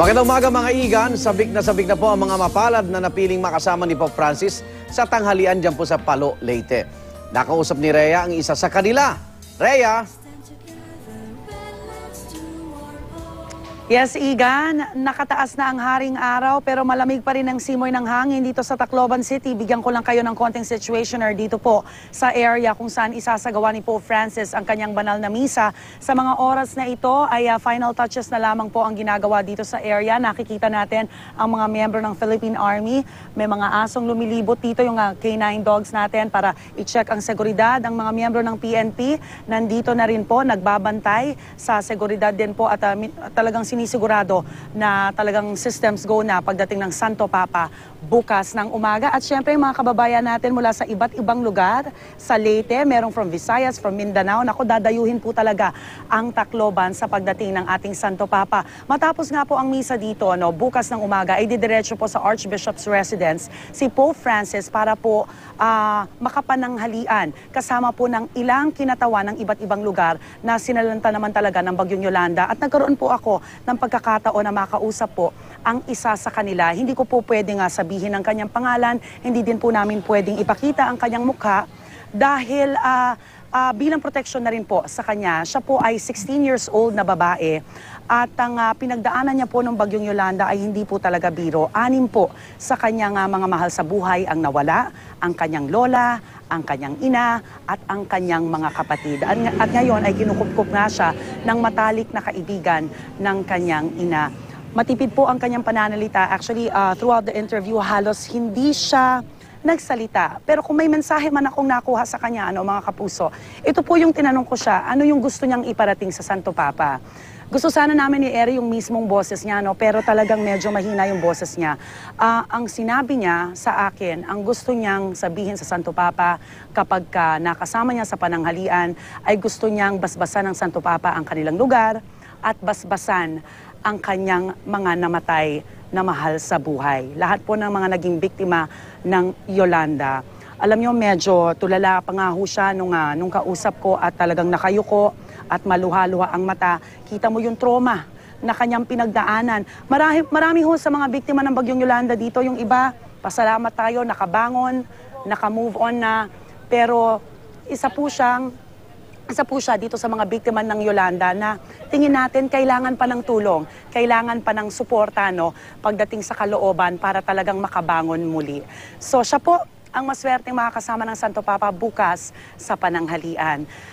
Magandang umaga mga igan, sabik na po ang mga mapalad na napiling makasama ni Pope Francis sa tanghalian dyan po sa Palo, Leyte. Nakausap ni Rhea ang isa sa kanila. Rhea! Yes, Igan, nakataas na ang haring araw pero malamig pa rin ang simoy ng hangin dito sa Tacloban City. Bigyan ko lang kayo ng konting situationer dito po sa area kung saan isasagawa ni Pope Francis ang kanyang banal na misa. Sa mga oras na ito ay final touches na lamang po ang ginagawa dito sa area. Nakikita natin ang mga miyembro ng Philippine Army. May mga asong lumilibot dito, yung K9 dogs natin para i-check ang seguridad. Ang mga miyembro ng PNP nandito na rin po, nagbabantay sa seguridad din po at talagang sinisigurado na talagang systems go na pagdating ng Santo Papa bukas ng umaga. At syempre mga kababayan natin mula sa iba't ibang lugar sa Leyte, merong from Visayas, from Mindanao, naku, dadayuhin po talaga ang Tacloban sa pagdating ng ating Santo Papa. Matapos nga po ang misa dito, bukas ng umaga, ay didiretso po sa Archbishop's Residence si Pope Francis para po makapananghalian kasama po ng ilang kinatawan ng iba't ibang lugar na sinalanta naman talaga ng Bagyong Yolanda. At nagkaroon po ako ng pagkakataon na makausap po ang isa sa kanila. Hindi ko po pwedeng sabihin ang kanyang pangalan, hindi din po namin pwedeng ipakita ang kanyang mukha dahil bilang protection na rin po sa kanya. Siya po ay 16 years old na babae at ang pinagdaanan niya po ng Bagyong Yolanda ay hindi po talaga biro. 6 po sa kanyang mga mahal sa buhay ang nawala, ang kanyang lola, ang kanyang ina at ang kanyang mga kapatid. At ngayon ay kinukupkup nga siya ng matalik na kaibigan ng kanyang ina. Matipid po ang kanyang pananalita. Actually, throughout the interview, halos hindi siya nagsalita. Pero kung may mensahe man akong nakuha sa kanya, mga kapuso, ito po yung tinanong ko siya, ano yung gusto niyang iparating sa Santo Papa? Gusto sana namin i-air yung mismong boses niya, pero talagang medyo mahina yung boses niya. Ang sinabi niya sa akin, ang gusto niyang sabihin sa Santo Papa kapag nakasama niya sa pananghalian, ay gusto niyang basbasan ng Santo Papa ang kanilang lugar at basbasan ang kanyang mga namatay na mahal sa buhay. Lahat po ng mga naging biktima ng Yolanda. Alam niyo, medyo tulala pa nga ho siya nung kausap ko at talagang nakayuko at maluha-luha ang mata. Kita mo yung trauma na kanyang pinagdaanan. Marami ho sa mga biktima ng Bagyong Yolanda dito, yung iba, pasalamat tayo, nakabangon, naka-move on na. Pero isa po siya dito sa mga biktima ng Yolanda na tingin natin kailangan pa ng tulong, kailangan pa ng suporta pagdating sa kalooban para talagang makabangon muli. So siya po ang maswerteng makakasama ng Santo Papa bukas sa pananghalian.